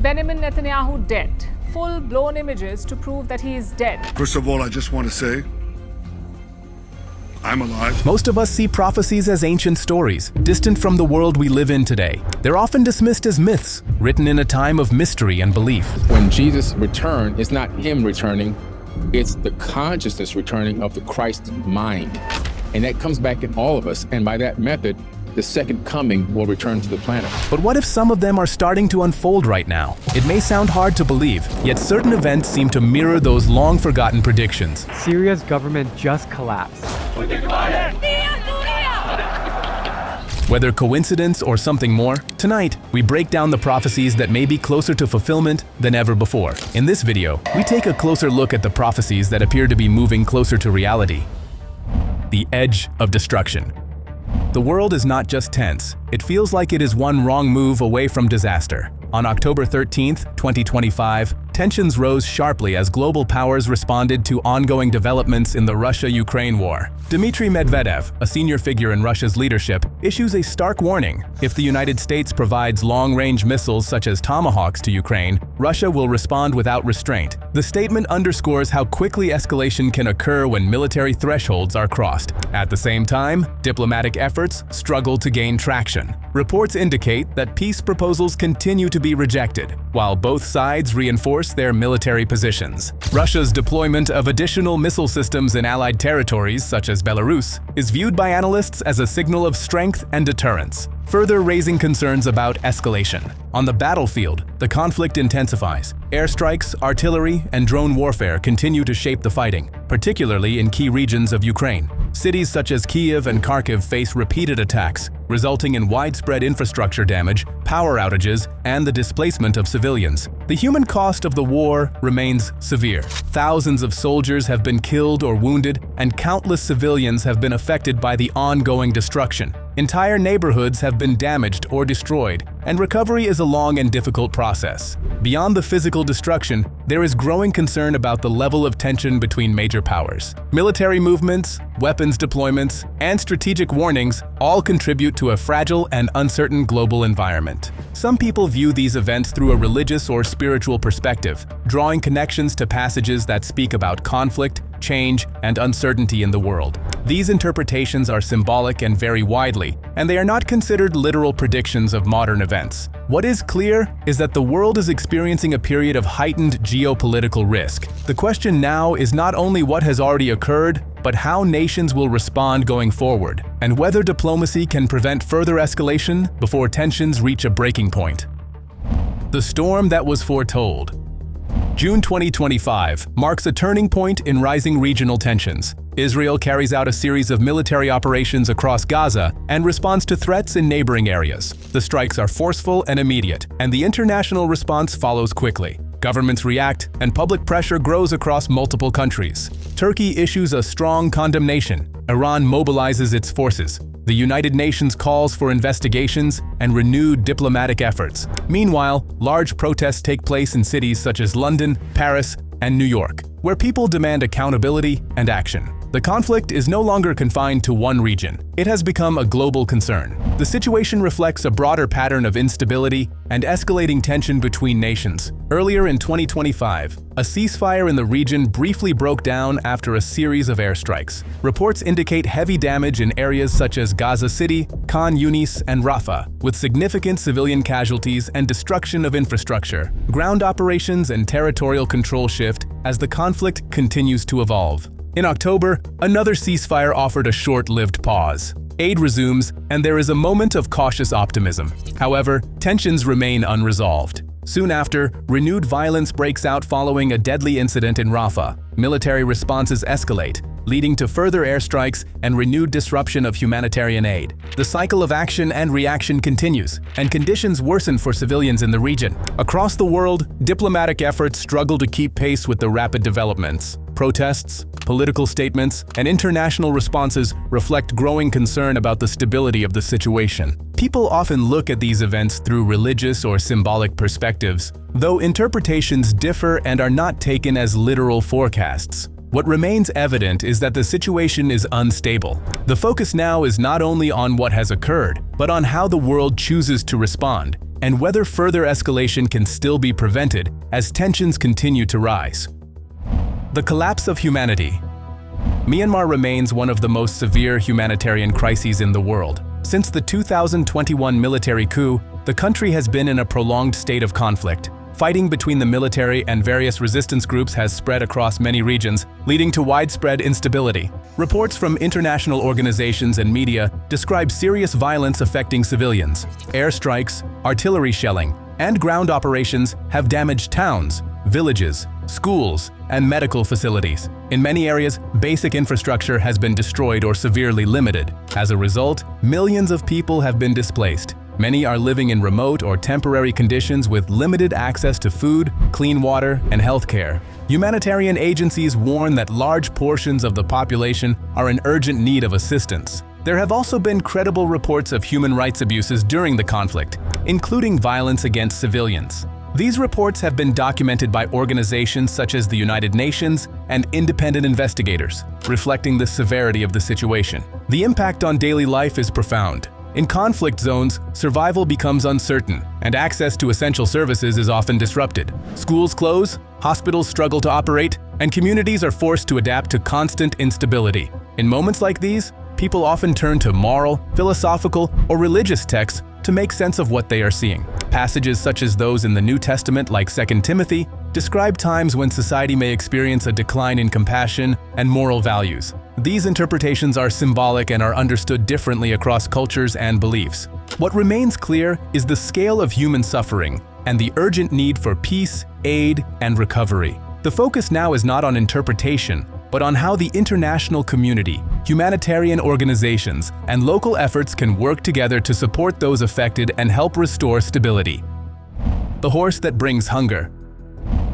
Benjamin Netanyahu dead? Full-blown images to prove that he is dead. First of all, I just want to say, I'm alive. Most of us see prophecies as ancient stories, distant from the world we live in today. They're often dismissed as myths, written in a time of mystery and belief. When Jesus returned, it's not him returning, it's the consciousness returning of the Christ mind. And that comes back in all of us, and by that method, the second coming will return to the planet. But what if some of them are starting to unfold right now? It may sound hard to believe, yet certain events seem to mirror those long-forgotten predictions. Syria's government just collapsed. Whether coincidence or something more, tonight we break down the prophecies that may be closer to fulfillment than ever before. In this video, we take a closer look at the prophecies that appear to be moving closer to reality. The edge of destruction. The world is not just tense, it feels like it is one wrong move away from disaster. On October 13th, 2025, tensions rose sharply as global powers responded to ongoing developments in the Russia-Ukraine war. Dmitry Medvedev, a senior figure in Russia's leadership, issues a stark warning. If the United States provides long-range missiles such as Tomahawks to Ukraine, Russia will respond without restraint. The statement underscores how quickly escalation can occur when military thresholds are crossed. At the same time, diplomatic efforts struggle to gain traction. Reports indicate that peace proposals continue to be rejected, while both sides reinforce their military positions. Russia's deployment of additional missile systems in allied territories, such as Belarus, is viewed by analysts as a signal of strength and deterrence, further raising concerns about escalation. On the battlefield, the conflict intensifies. Airstrikes, artillery, and drone warfare continue to shape the fighting, particularly in key regions of Ukraine. Cities such as Kyiv and Kharkiv face repeated attacks, resulting in widespread infrastructure damage, power outages, and the displacement of civilians. The human cost of the war remains severe. Thousands of soldiers have been killed or wounded, and countless civilians have been affected by the ongoing destruction. Entire neighborhoods have been damaged or destroyed, and recovery is a long and difficult process. Beyond the physical destruction, there is growing concern about the level of tension between major powers. Military movements, weapons deployments, and strategic warnings all contribute to a fragile and uncertain global environment. Some people view these events through a religious or spiritual perspective, drawing connections to passages that speak about conflict, change, and uncertainty in the world. These interpretations are symbolic and vary widely, and they are not considered literal predictions of modern events. What is clear is that the world is experiencing a period of heightened geopolitical risk. The question now is not only what has already occurred, but how nations will respond going forward, and whether diplomacy can prevent further escalation before tensions reach a breaking point. The storm that was foretold. June 2025 marks a turning point in rising regional tensions. Israel carries out a series of military operations across Gaza and responds to threats in neighboring areas. The strikes are forceful and immediate, and the international response follows quickly. Governments react, and public pressure grows across multiple countries. Turkey issues a strong condemnation. Iran mobilizes its forces. The United Nations calls for investigations and renewed diplomatic efforts. Meanwhile, large protests take place in cities such as London, Paris, and New York, where people demand accountability and action. The conflict is no longer confined to one region. It has become a global concern. The situation reflects a broader pattern of instability and escalating tension between nations. Earlier in 2025, a ceasefire in the region briefly broke down after a series of airstrikes. Reports indicate heavy damage in areas such as Gaza City, Khan Yunis, and Rafah, with significant civilian casualties and destruction of infrastructure. Ground operations and territorial control shift as the conflict continues to evolve. In October, another ceasefire offered a short-lived pause. Aid resumes, and there is a moment of cautious optimism. However, tensions remain unresolved. Soon after, renewed violence breaks out following a deadly incident in Rafah. Military responses escalate, leading to further airstrikes and renewed disruption of humanitarian aid. The cycle of action and reaction continues, and conditions worsen for civilians in the region. Across the world, diplomatic efforts struggle to keep pace with the rapid developments. Protests, political statements, and international responses reflect growing concern about the stability of the situation. People often look at these events through religious or symbolic perspectives, though interpretations differ and are not taken as literal forecasts. What remains evident is that the situation is unstable. The focus now is not only on what has occurred, but on how the world chooses to respond. and whether further escalation can still be prevented as tensions continue to rise. The collapse of humanity. Myanmar remains one of the most severe humanitarian crises in the world. Since the 2021 military coup, the country has been in a prolonged state of conflict. Fighting between the military and various resistance groups has spread across many regions, leading to widespread instability. Reports from international organizations and media describe serious violence affecting civilians. Airstrikes, artillery shelling, and ground operations have damaged towns, villages, schools, and medical facilities. In many areas, basic infrastructure has been destroyed or severely limited. As a result, millions of people have been displaced. Many are living in remote or temporary conditions with limited access to food, clean water, and healthcare. Humanitarian agencies warn that large portions of the population are in urgent need of assistance. There have also been credible reports of human rights abuses during the conflict, including violence against civilians. These reports have been documented by organizations such as the United Nations and independent investigators, reflecting the severity of the situation. The impact on daily life is profound. In conflict zones, survival becomes uncertain, and access to essential services is often disrupted. Schools close, hospitals struggle to operate, and communities are forced to adapt to constant instability. In moments like these, people often turn to moral, philosophical, or religious texts to make sense of what they are seeing. Passages such as those in the New Testament, like 2 Timothy, describe times when society may experience a decline in compassion and moral values. These interpretations are symbolic and are understood differently across cultures and beliefs. What remains clear is the scale of human suffering and the urgent need for peace, aid, and recovery. The focus now is not on interpretation, but on how the international community, humanitarian organizations, and local efforts can work together to support those affected and help restore stability. The horse that brings hunger.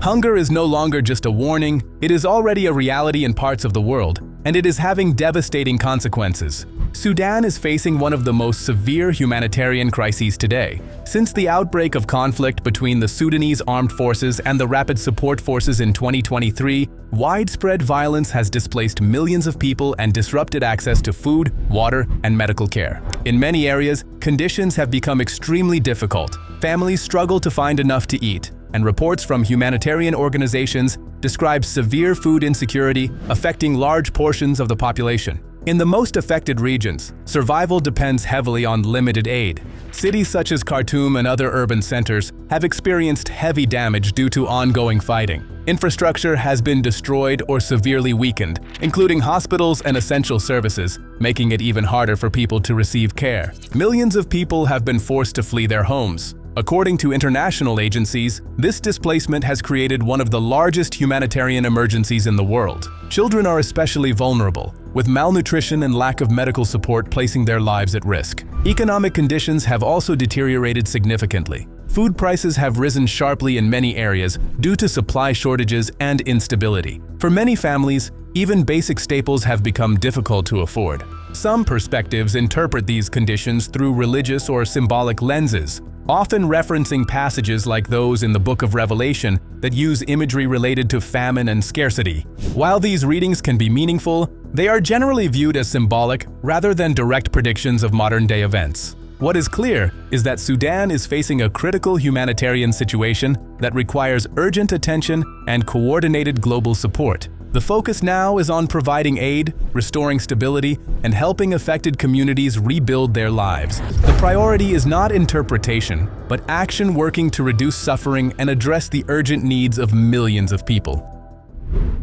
Hunger is no longer just a warning, it is already a reality in parts of the world, and it is having devastating consequences. Sudan is facing one of the most severe humanitarian crises today. Since the outbreak of conflict between the Sudanese armed forces and the Rapid Support Forces in 2023, widespread violence has displaced millions of people and disrupted access to food, water, and medical care. In many areas, conditions have become extremely difficult. Families struggle to find enough to eat, and reports from humanitarian organizations describe severe food insecurity affecting large portions of the population. In the most affected regions, survival depends heavily on limited aid. Cities such as Khartoum and other urban centers have experienced heavy damage due to ongoing fighting. Infrastructure has been destroyed or severely weakened, including hospitals and essential services, making it even harder for people to receive care. Millions of people have been forced to flee their homes. According to international agencies, this displacement has created one of the largest humanitarian emergencies in the world. Children are especially vulnerable, with malnutrition and lack of medical support placing their lives at risk. Economic conditions have also deteriorated significantly. Food prices have risen sharply in many areas due to supply shortages and instability. For many families, even basic staples have become difficult to afford. Some perspectives interpret these conditions through religious or symbolic lenses, often referencing passages like those in the Book of Revelation that use imagery related to famine and scarcity. While these readings can be meaningful, they are generally viewed as symbolic rather than direct predictions of modern-day events. What is clear is that Sudan is facing a critical humanitarian situation that requires urgent attention and coordinated global support. The focus now is on providing aid, restoring stability, and helping affected communities rebuild their lives. The priority is not interpretation, but action working to reduce suffering and address the urgent needs of millions of people.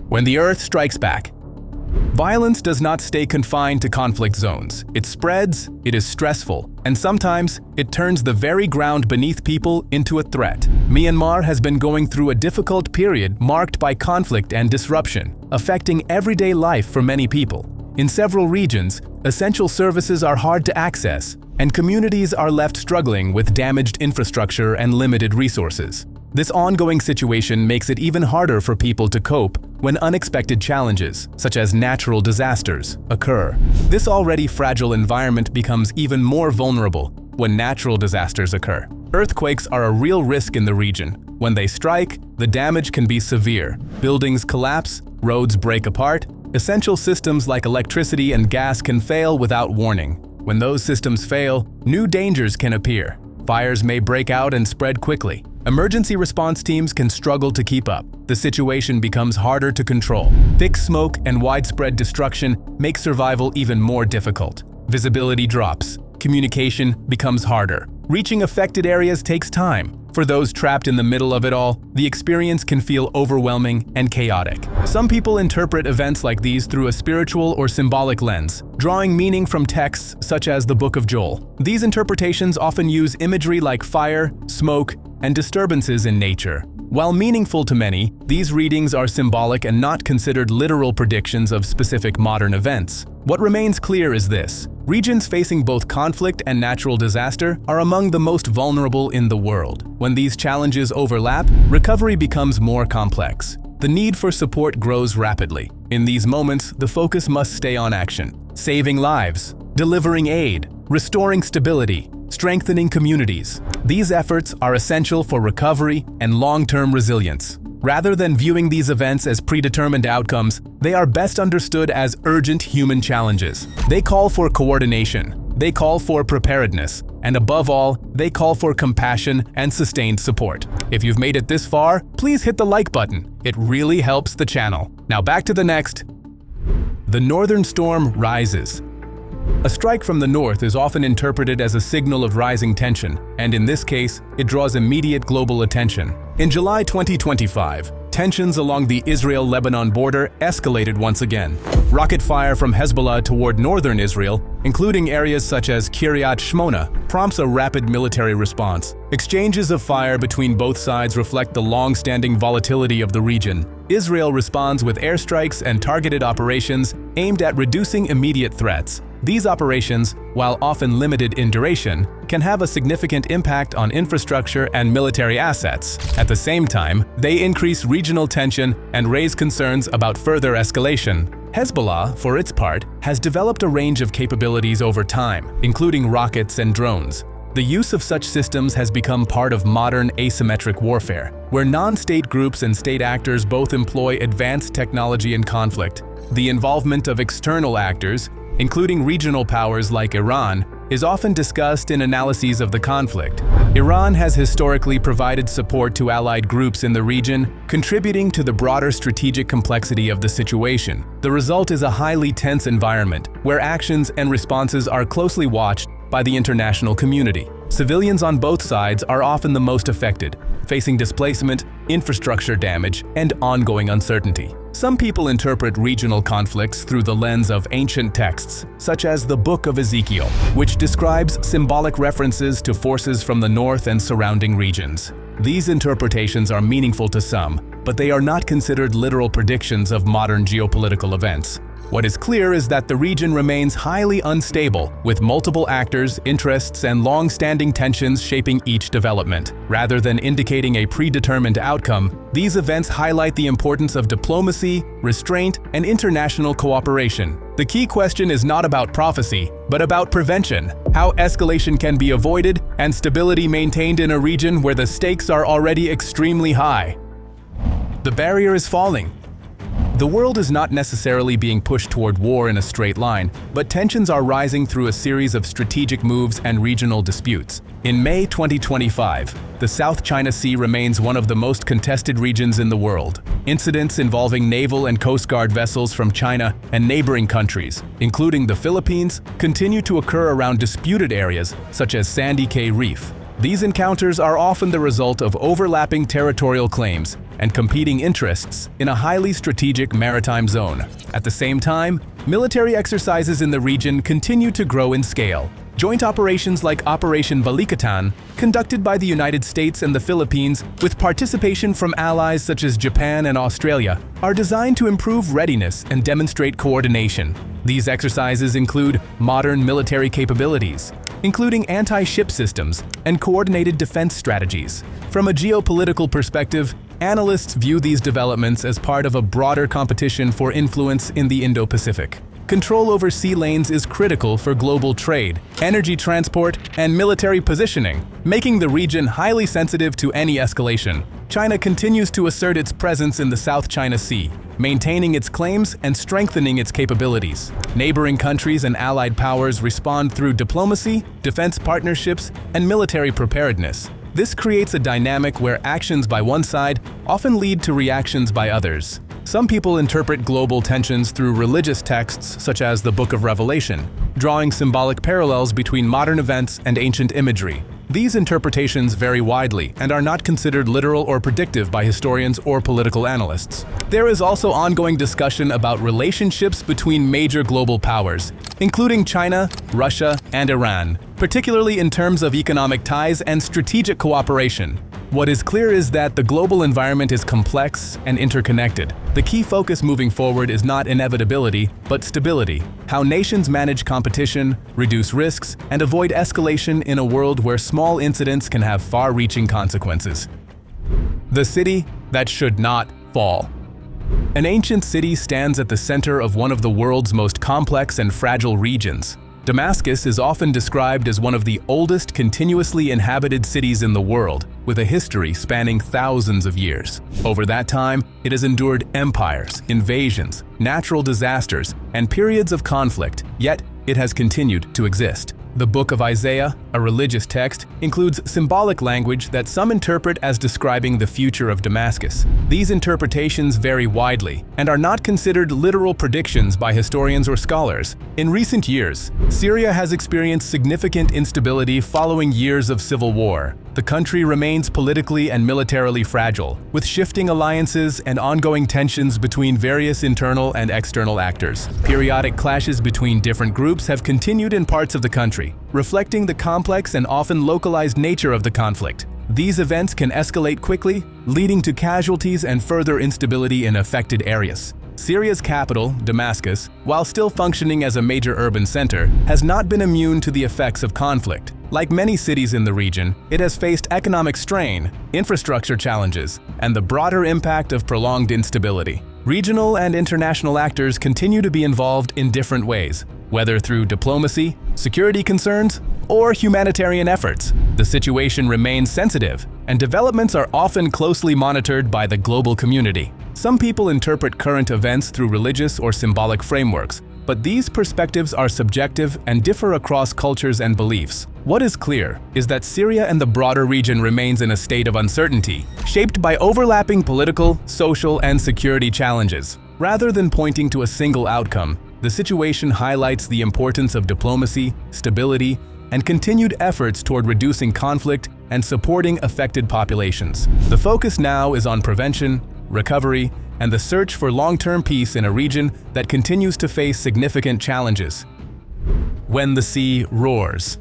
When the earth strikes back. Violence does not stay confined to conflict zones. It spreads, it is stressful, and sometimes it turns the very ground beneath people into a threat. Myanmar has been going through a difficult period marked by conflict and disruption, affecting everyday life for many people. In several regions, essential services are hard to access, and communities are left struggling with damaged infrastructure and limited resources. This ongoing situation makes it even harder for people to cope when unexpected challenges, such as natural disasters, occur. This already fragile environment becomes even more vulnerable when natural disasters occur. Earthquakes are a real risk in the region. When they strike, the damage can be severe. Buildings collapse, roads break apart, essential systems like electricity and gas can fail without warning. When those systems fail, new dangers can appear. Fires may break out and spread quickly. Emergency response teams can struggle to keep up. The situation becomes harder to control. Thick smoke and widespread destruction make survival even more difficult. Visibility drops. Communication becomes harder. Reaching affected areas takes time. For those trapped in the middle of it all, the experience can feel overwhelming and chaotic. Some people interpret events like these through a spiritual or symbolic lens, drawing meaning from texts such as the Book of Joel. These interpretations often use imagery like fire, smoke, and disturbances in nature. While meaningful to many, these readings are symbolic and not considered literal predictions of specific modern events. What remains clear is this: regions facing both conflict and natural disaster are among the most vulnerable in the world. When these challenges overlap, recovery becomes more complex. The need for support grows rapidly. In these moments, the focus must stay on action: saving lives, delivering aid, restoring stability, strengthening communities. These efforts are essential for recovery and long-term resilience. Rather than viewing these events as predetermined outcomes, they are best understood as urgent human challenges. They call for coordination, they call for preparedness, and above all, they call for compassion and sustained support. If you've made it this far, please hit the like button. It really helps the channel. Now back to the next. The northern storm rises. A strike from the north is often interpreted as a signal of rising tension, and in this case, it draws immediate global attention. In July 2025, tensions along the Israel-Lebanon border escalated once again. Rocket fire from Hezbollah toward northern Israel, including areas such as Kiryat Shmona, prompts a rapid military response. Exchanges of fire between both sides reflect the long-standing volatility of the region. Israel responds with airstrikes and targeted operations aimed at reducing immediate threats. These operations, while often limited in duration, can have a significant impact on infrastructure and military assets. At the same time, they increase regional tension and raise concerns about further escalation. Hezbollah, for its part, has developed a range of capabilities over time, including rockets and drones. The use of such systems has become part of modern asymmetric warfare, where non-state groups and state actors both employ advanced technology in conflict. The involvement of external actors, including regional powers like Iran, is often discussed in analyses of the conflict. Iran has historically provided support to allied groups in the region, contributing to the broader strategic complexity of the situation. The result is a highly tense environment, where actions and responses are closely watched by the international community. Civilians on both sides are often the most affected, facing displacement, infrastructure damage, and ongoing uncertainty. Some people interpret regional conflicts through the lens of ancient texts, such as the Book of Ezekiel, which describes symbolic references to forces from the north and surrounding regions. These interpretations are meaningful to some, but they are not considered literal predictions of modern geopolitical events. What is clear is that the region remains highly unstable, with multiple actors, interests, and long-standing tensions shaping each development. Rather than indicating a predetermined outcome, these events highlight the importance of diplomacy, restraint, and international cooperation. The key question is not about prophecy, but about prevention, how escalation can be avoided and stability maintained in a region where the stakes are already extremely high. The barrier is falling. The world is not necessarily being pushed toward war in a straight line, but tensions are rising through a series of strategic moves and regional disputes. In May 2025, the South China Sea remains one of the most contested regions in the world. Incidents involving naval and coast guard vessels from China and neighboring countries, including the Philippines, continue to occur around disputed areas such as Sandy Cay Reef. These encounters are often the result of overlapping territorial claims and competing interests in a highly strategic maritime zone. At the same time, military exercises in the region continue to grow in scale. Joint operations like Operation Balikatan, conducted by the United States and the Philippines with participation from allies such as Japan and Australia, are designed to improve readiness and demonstrate coordination. These exercises include modern military capabilities, including anti-ship systems and coordinated defense strategies. From a geopolitical perspective, analysts view these developments as part of a broader competition for influence in the Indo-Pacific. Control over sea lanes is critical for global trade, energy transport, and military positioning, making the region highly sensitive to any escalation. China continues to assert its presence in the South China Sea, maintaining its claims and strengthening its capabilities. Neighboring countries and allied powers respond through diplomacy, defense partnerships, and military preparedness. This creates a dynamic where actions by one side often lead to reactions by others. Some people interpret global tensions through religious texts such as the Book of Revelation, drawing symbolic parallels between modern events and ancient imagery. These interpretations vary widely and are not considered literal or predictive by historians or political analysts. There is also ongoing discussion about relationships between major global powers, including China, Russia, and Iran, particularly in terms of economic ties and strategic cooperation. What is clear is that the global environment is complex and interconnected. The key focus moving forward is not inevitability, but stability. How nations manage competition, reduce risks, and avoid escalation in a world where small incidents can have far-reaching consequences. The city that should not fall. An ancient city stands at the center of one of the world's most complex and fragile regions. Damascus is often described as one of the oldest continuously inhabited cities in the world, with a history spanning thousands of years. Over that time, it has endured empires, invasions, natural disasters, and periods of conflict, yet it has continued to exist. The Book of Isaiah, a religious text, includes symbolic language that some interpret as describing the future of Damascus. These interpretations vary widely and are not considered literal predictions by historians or scholars. In recent years, Syria has experienced significant instability following years of civil war. The country remains politically and militarily fragile, with shifting alliances and ongoing tensions between various internal and external actors. Periodic clashes between different groups have continued in parts of the country, reflecting the complex and often localized nature of the conflict. These events can escalate quickly, leading to casualties and further instability in affected areas. Syria's capital, Damascus, while still functioning as a major urban center, has not been immune to the effects of conflict. Like many cities in the region, it has faced economic strain, infrastructure challenges, and the broader impact of prolonged instability. Regional and international actors continue to be involved in different ways, whether through diplomacy, security concerns, or humanitarian efforts. The situation remains sensitive, and developments are often closely monitored by the global community. Some people interpret current events through religious or symbolic frameworks, but these perspectives are subjective and differ across cultures and beliefs. What is clear is that Syria and the broader region remains in a state of uncertainty, shaped by overlapping political, social, and security challenges. Rather than pointing to a single outcome, the situation highlights the importance of diplomacy, stability, and continued efforts toward reducing conflict and supporting affected populations. The focus now is on prevention, recovery, and the search for long-term peace in a region that continues to face significant challenges. When the sea roars.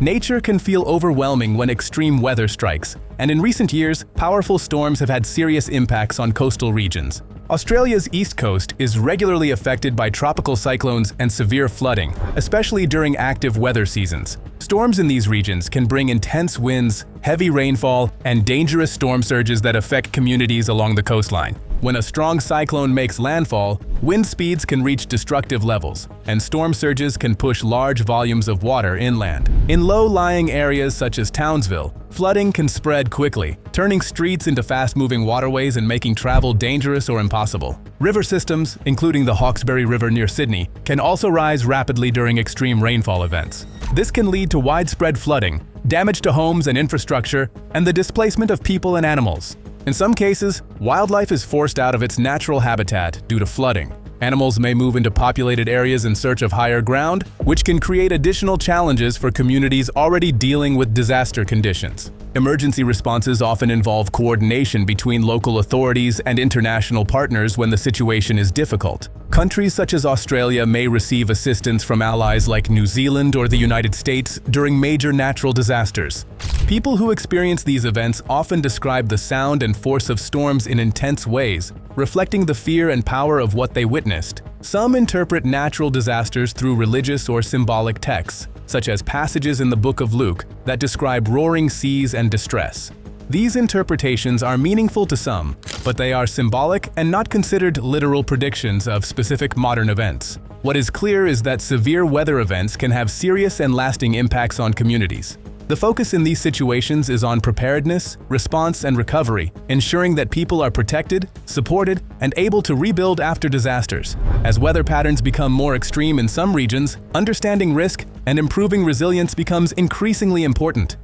Nature can feel overwhelming when extreme weather strikes, and in recent years, powerful storms have had serious impacts on coastal regions. Australia's east coast is regularly affected by tropical cyclones and severe flooding, especially during active weather seasons. Storms in these regions can bring intense winds, heavy rainfall, and dangerous storm surges that affect communities along the coastline. When a strong cyclone makes landfall, wind speeds can reach destructive levels, and storm surges can push large volumes of water inland. In low-lying areas such as Townsville, flooding can spread quickly, turning streets into fast-moving waterways and making travel dangerous or impossible. River systems, including the Hawkesbury River near Sydney, can also rise rapidly during extreme rainfall events. This can lead to widespread flooding, damage to homes and infrastructure, and the displacement of people and animals. In some cases, wildlife is forced out of its natural habitat due to flooding. Animals may move into populated areas in search of higher ground, which can create additional challenges for communities already dealing with disaster conditions. Emergency responses often involve coordination between local authorities and international partners when the situation is difficult. Countries such as Australia may receive assistance from allies like New Zealand or the United States during major natural disasters. People who experience these events often describe the sound and force of storms in intense ways, reflecting the fear and power of what they witnessed. Some interpret natural disasters through religious or symbolic texts, such as passages in the Book of Luke that describe roaring seas and distress. These interpretations are meaningful to some, but they are symbolic and not considered literal predictions of specific modern events. What is clear is that severe weather events can have serious and lasting impacts on communities. The focus in these situations is on preparedness, response, and recovery, ensuring that people are protected, supported, and able to rebuild after disasters. As weather patterns become more extreme in some regions, understanding risk and improving resilience becomes increasingly important.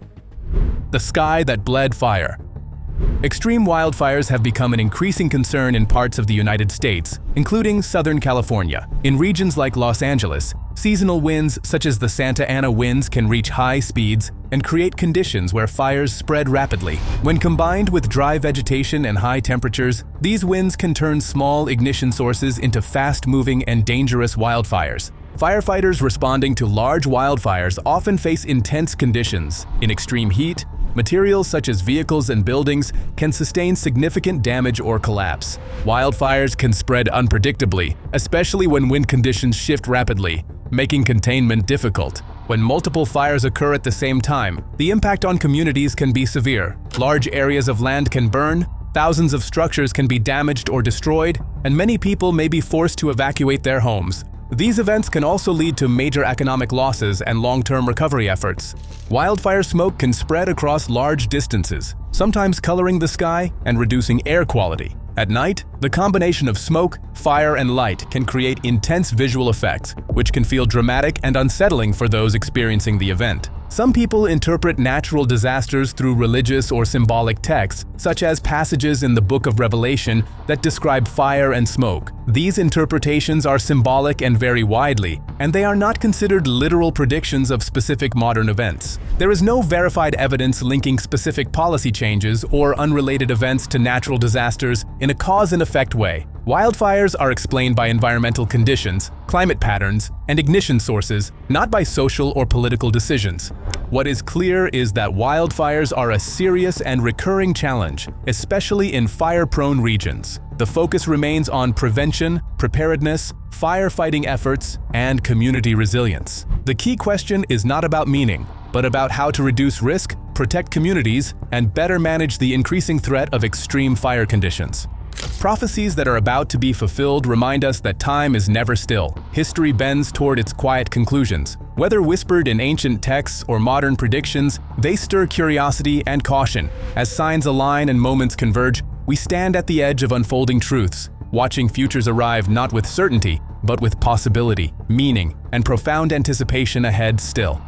The sky that bled fire. Extreme wildfires have become an increasing concern in parts of the United States, including Southern California. In regions like Los Angeles, seasonal winds such as the Santa Ana winds can reach high speeds and create conditions where fires spread rapidly. When combined with dry vegetation and high temperatures, these winds can turn small ignition sources into fast-moving and dangerous wildfires. Firefighters responding to large wildfires often face intense conditions. In extreme heat, materials such as vehicles and buildings can sustain significant damage or collapse. Wildfires can spread unpredictably, especially when wind conditions shift rapidly, making containment difficult. When multiple fires occur at the same time, the impact on communities can be severe. Large areas of land can burn, thousands of structures can be damaged or destroyed, and many people may be forced to evacuate their homes. These events can also lead to major economic losses and long-term recovery efforts. Wildfire smoke can spread across large distances, sometimes coloring the sky and reducing air quality. At night, the combination of smoke, fire, and light can create intense visual effects, which can feel dramatic and unsettling for those experiencing the event. Some people interpret natural disasters through religious or symbolic texts, such as passages in the Book of Revelation that describe fire and smoke. These interpretations are symbolic and vary widely, and they are not considered literal predictions of specific modern events. There is no verified evidence linking specific policy changes or unrelated events to natural disasters in a cause-and-effect way. Wildfires are explained by environmental conditions, climate patterns, and ignition sources, not by social or political decisions. What is clear is that wildfires are a serious and recurring challenge, especially in fire-prone regions. The focus remains on prevention, preparedness, firefighting efforts, and community resilience. The key question is not about meaning, but about how to reduce risk, protect communities, and better manage the increasing threat of extreme fire conditions. Prophecies that are about to be fulfilled remind us that time is never still. History bends toward its quiet conclusions. Whether whispered in ancient texts or modern predictions, they stir curiosity and caution. As signs align and moments converge, we stand at the edge of unfolding truths, watching futures arrive not with certainty, but with possibility, meaning, and profound anticipation ahead still.